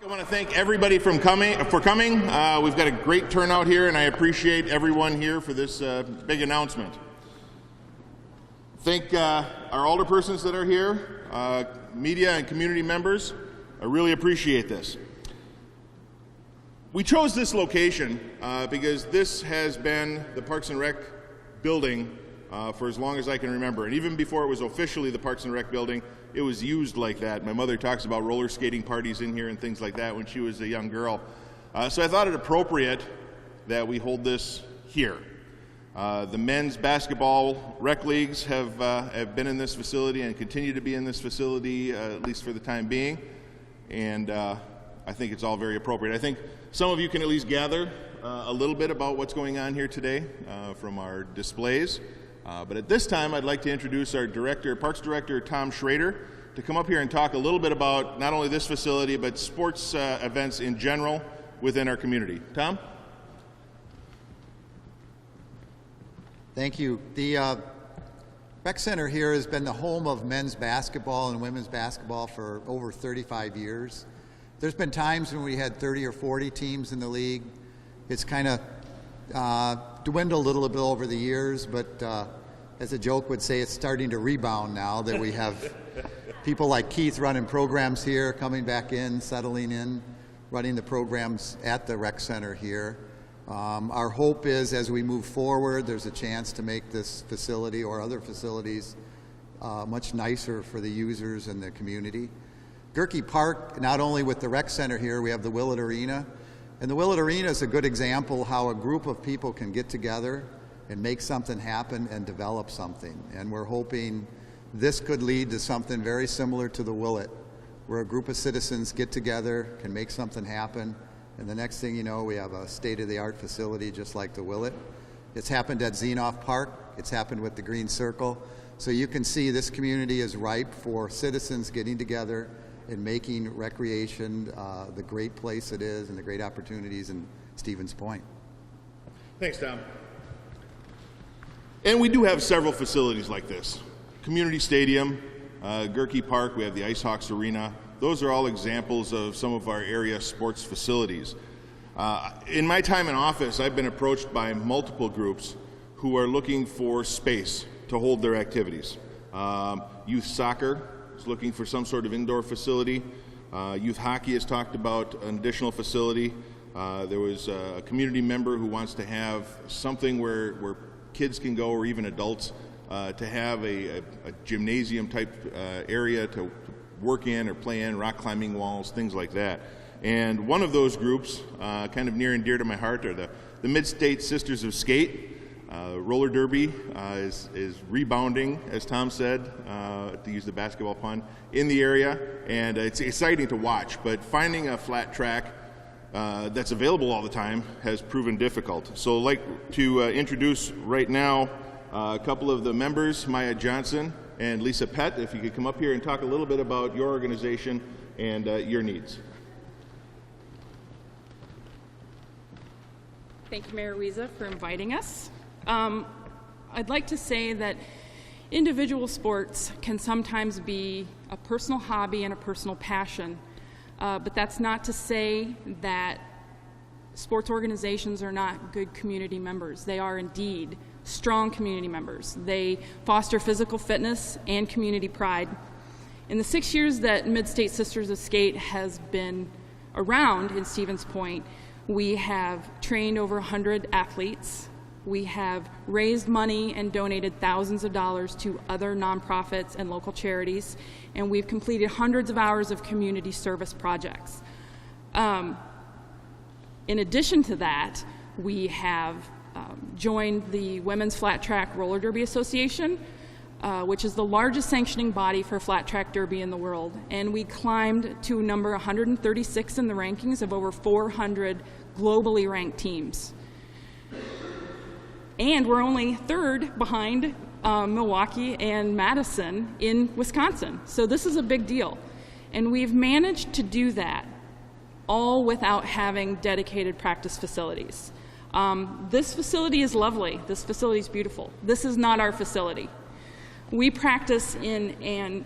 want to thank everybody for coming. We've got a great turnout here, and I appreciate everyone here for this big announcement. Thank our alderpersons that are here, media and community members. I really appreciate this. We chose this location because this has been the Parks and Rec building for as long as I can remember. And even before it was officially the Parks and Rec building, it was used like that. My mother talks about roller skating parties in here and things like that when she was a young girl. So I thought it appropriate that we hold this here. The men's basketball rec leagues have been in this facility and continue to be in this facility, at least for the time being. And I think it's all very appropriate. I think some of you can at least gather a little bit about what's going on here today from our displays. But at this time, I'd like to introduce our Parks Director, Tom Schrader, to come up here and talk a little bit about not only this facility, but sports events in general within our community. Tom? Thank you. The Rec Center here has been the home of men's basketball and women's basketball for over 35 years. There's been times when we had 30 or 40 teams in the league. It's kind of dwindled a little bit over the years, but as a joke would say, it's starting to rebound now that we have people like Keith running programs here, coming back in, settling in, running the programs at the Rec Center here. Our hope is as we move forward, there's a chance to make this facility or other facilities much nicer for the users and the community. Gerke Park, not only with the Rec Center here, we have the Willett Arena. And the Willett Arena is a good example how a group of people can get together and make something happen and develop something. And we're hoping this could lead to something very similar to the Willett, where a group of citizens get together, can make something happen, and the next thing you know, we have a state-of-the-art facility just like the Willett. It's happened at Zenoff Park. It's happened with the Green Circle. So you can see this community is ripe for citizens getting together and making recreation the great place it is and the great opportunities in Stevens Point. Thanks, Tom. And we do have several facilities like this. Community Stadium, Gerke Park, we have the Ice Hawks Arena. Those are all examples of some of our area sports facilities. In my time in office, I've been approached by multiple groups who are looking for space to hold their activities. Youth soccer is looking for some sort of indoor facility. Youth hockey has talked about an additional facility. There was a community member who wants to have something where kids can go, or even adults, to have a gymnasium type area to work in or play in, rock climbing walls, things like that. And one of those groups, kind of near and dear to my heart, are the Mid-State Sisters of Skate. Roller derby is rebounding, as Tom said, to use the basketball pun, in the area, and it's exciting to watch, but finding a flat track that's available all the time has proven difficult. So I'd like to introduce right now a couple of the members, Maya Johnson and Lisa Pett, if you could come up here and talk a little bit about your organization and your needs. Thank you, Mayor Wiesa, for inviting us. I'd like to say that individual sports can sometimes be a personal hobby and a personal passion, but that's not to say that sports organizations are not good community members. They are indeed strong community members. They foster physical fitness and community pride. In the 6 years that Mid-State Sisters of Skate has been around in Stevens Point, we have trained over 100 athletes. We have raised money and donated thousands of dollars to other nonprofits and local charities, and we've completed hundreds of hours of community service projects. In addition to that, we have joined the Women's Flat Track Roller Derby Association, which is the largest sanctioning body for flat track derby in the world, and we climbed to number 136 in the rankings of over 400 globally ranked teams. And we're only third behind Milwaukee and Madison in Wisconsin. So this is a big deal. And we've managed to do that all without having dedicated practice facilities. This facility is lovely. This facility is beautiful. This is not our facility. We practice in an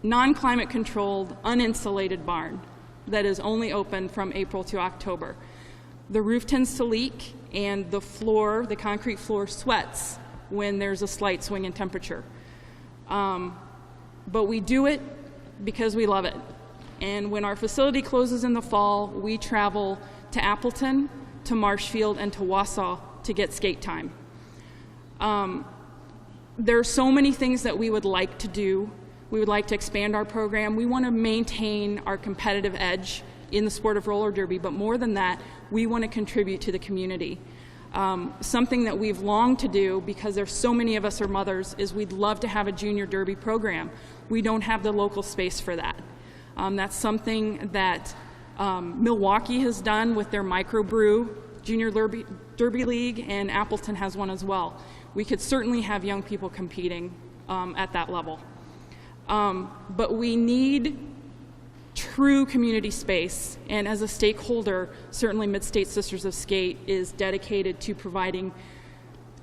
non-climate controlled, uninsulated barn that is only open from April to October. The roof tends to leak, and the floor, the concrete floor, sweats when there's a slight swing in temperature. But we do it because we love it. And when our facility closes in the fall, we travel to Appleton, to Marshfield, and to Wausau to get skate time. There are so many things that we would like to do. We would like to expand our program. We want to maintain our competitive edge in the sport of roller derby, but more than that, we want to contribute to the community. Something that we've longed to do, because there's so many of us are mothers, is we'd love to have a junior derby program. We don't have the local space for that. That's something that Milwaukee has done with their microbrew junior derby league, and Appleton has one as well. We could certainly have young people competing at that level. But we need true community space, and as a stakeholder, certainly Mid-State Sisters of Skate is dedicated to providing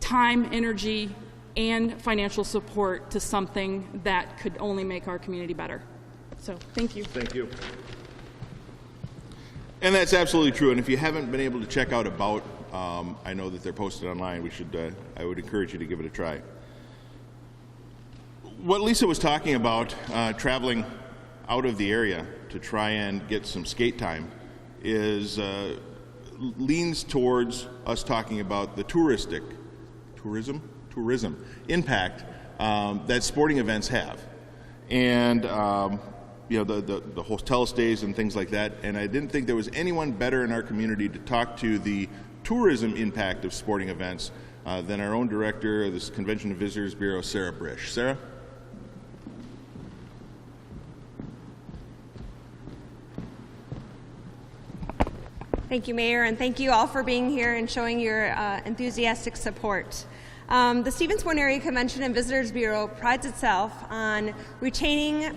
time, energy, and financial support to something that could only make our community better. So, thank you. Thank you. And that's absolutely true. And if you haven't been able to check out About, I know that they're posted online. I would encourage you to give it a try. What Lisa was talking about, traveling out of the area to try and get some skate time, leans towards us talking about the tourism impact that sporting events have, and the hotel stays and things like that. And I didn't think there was anyone better in our community to talk to the tourism impact of sporting events than our own director of the Convention and Visitors Bureau, Sarah Brish. Sarah? Thank you, Mayor, and thank you all for being here and showing your enthusiastic support. The Stevens Point Area Convention and Visitors Bureau prides itself on retaining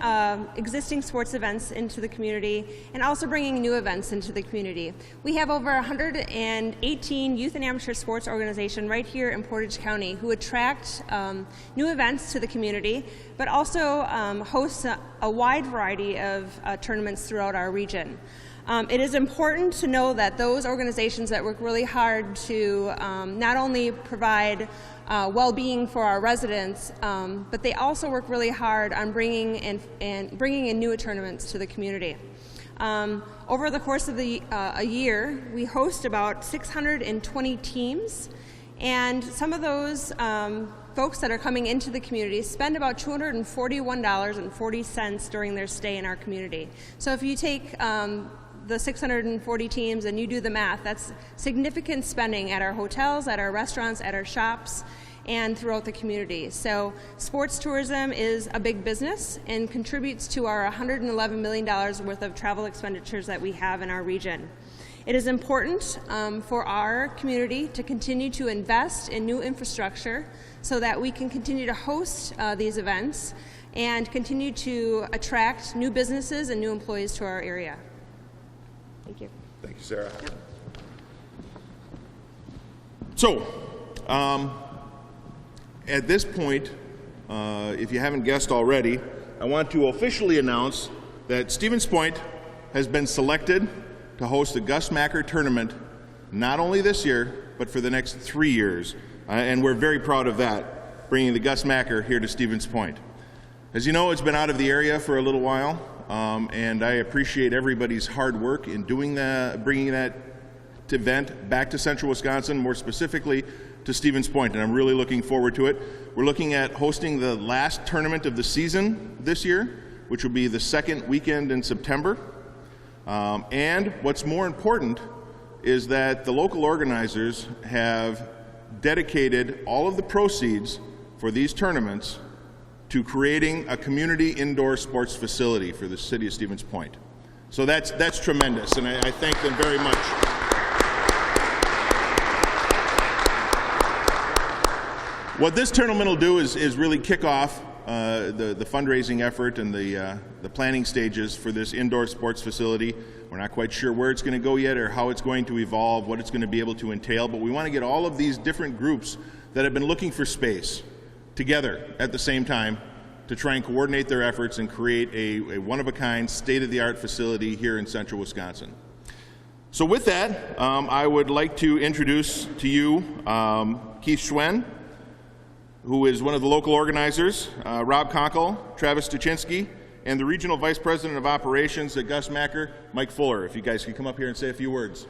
existing sports events into the community and also bringing new events into the community. We have over 118 youth and amateur sports organizations right here in Portage County who attract new events to the community, but also host a wide variety of tournaments throughout our region. It is important to know that those organizations that work really hard to not only provide well-being for our residents, but they also work really hard on bringing in new tournaments to the community. Over the course of a year, we host about 620 teams, and some of those folks that are coming into the community spend about $241.40 during their stay in our community. So if you take the 640 teams and you do the math, that's significant spending at our hotels, at our restaurants, at our shops, and throughout the community. So sports tourism is a big business and contributes to our $111 million worth of travel expenditures that we have in our region. It is important for our community to continue to invest in new infrastructure so that we can continue to host these events and continue to attract new businesses and new employees to our area. Thank you. Thank you, Sarah. Yep. So, at this point, if you haven't guessed already, I want to officially announce that Stevens Point has been selected to host the Gus Macker Tournament not only this year, but for the next 3 years. And we're very proud of that, bringing the Gus Macker here to Stevens Point. As you know, it's been out of the area for a little while. And I appreciate everybody's hard work in bringing that event back to Central Wisconsin, more specifically to Stevens Point, and I'm really looking forward to it. We're looking at hosting the last tournament of the season this year, which will be the second weekend in September. And what's more important is that the local organizers have dedicated all of the proceeds for these tournaments to creating a community indoor sports facility for the city of Stevens Point. So that's tremendous, and I thank them very much. What this tournament will do is really kick off the fundraising effort and the planning stages for this indoor sports facility. We're not quite sure where it's going to go yet or how it's going to evolve, what it's going to be able to entail, but we want to get all of these different groups that have been looking for space together at the same time to try and coordinate their efforts and create a one-of-a-kind, state-of-the-art facility here in central Wisconsin. So with that, I would like to introduce to you Keith Schwen, who is one of the local organizers, Rob Conkle, Travis Stuchinski, and the Regional Vice President of Operations at Gus Macker, Mike Fuller. If you guys could come up here and say a few words.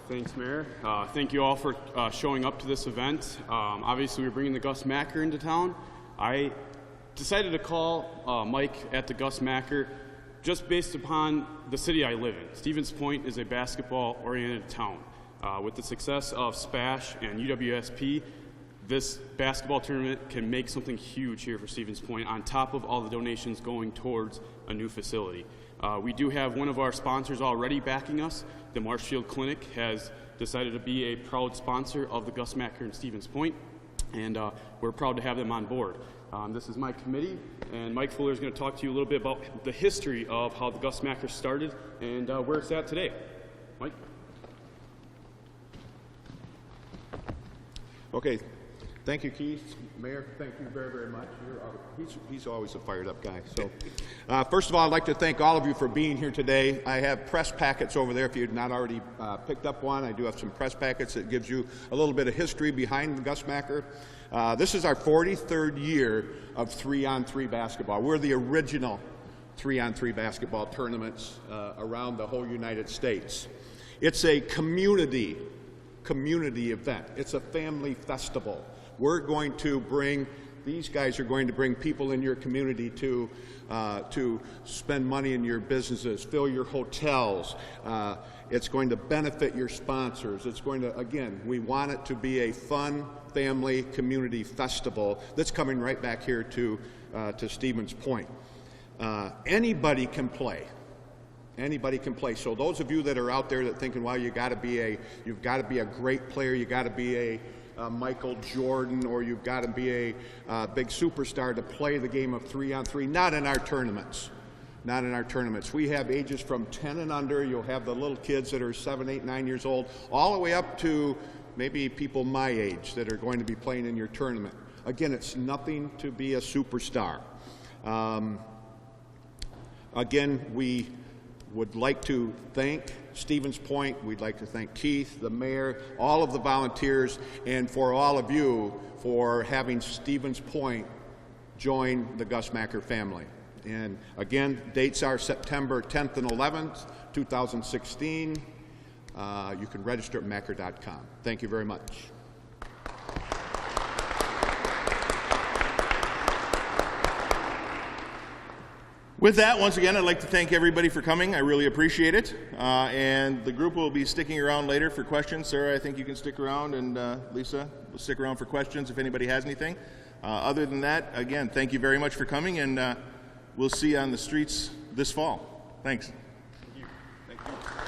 Thanks, Mayor. Thank you all for showing up to this event. Obviously, we're bringing the Gus Macker into town. I decided to call Mike at the Gus Macker just based upon the city I live in. Stevens Point is a basketball-oriented town. With the success of SPASH and UWSP, this basketball tournament can make something huge here for Stevens Point on top of all the donations going towards a new facility. We do have one of our sponsors already backing us. The Marshfield Clinic has decided to be a proud sponsor of the Gus Macker in Stevens Point, and we're proud to have them on board. This is my committee, and Mike Fuller is going to talk to you a little bit about the history of how the Gus Macker started and where it's at today. Mike? Okay, thank you, Keith. Mayor, thank you very, very much. He's always a fired up guy. So, first of all, I'd like to thank all of you for being here today. I have press packets over there. If you've not already picked up one, I do have some press packets that gives you a little bit of history behind the Gus Macker. This is our 43rd year of 3-on-3 basketball. We're the original 3-on-3 basketball tournaments around the whole United States. It's a community event. It's a family festival. These guys are going to bring people in your community to spend money in your businesses, fill your hotels. It's going to benefit your sponsors. It's going to, again, we want it to be a fun family community festival that's coming right back here to Stevens Point. Anybody can play. Anybody can play. So those of you that are out there that thinking, well, you've got to be a great player, you got to be a Michael Jordan, or you've got to be a big superstar to play the game of 3-on-3. Not in our tournaments. Not in our tournaments. We have ages from 10 and under. You'll have the little kids that are 7, 8, 9 years old, all the way up to maybe people my age that are going to be playing in your tournament. Again, it's nothing to be a superstar. Again, we would like to thank Stevens Point. We'd like to thank Keith, the mayor, all of the volunteers, and for all of you for having Stevens Point join the Gus Macker family. And again, dates are September 10th and 11th, 2016. You can register at macker.com. Thank you very much. With that, once again, I'd like to thank everybody for coming. I really appreciate it. And the group will be sticking around later for questions. Sarah, I think you can stick around, and Lisa will stick around for questions if anybody has anything. Other than that, again, thank you very much for coming, and we'll see you on the streets this fall. Thanks. Thank you. Thank you.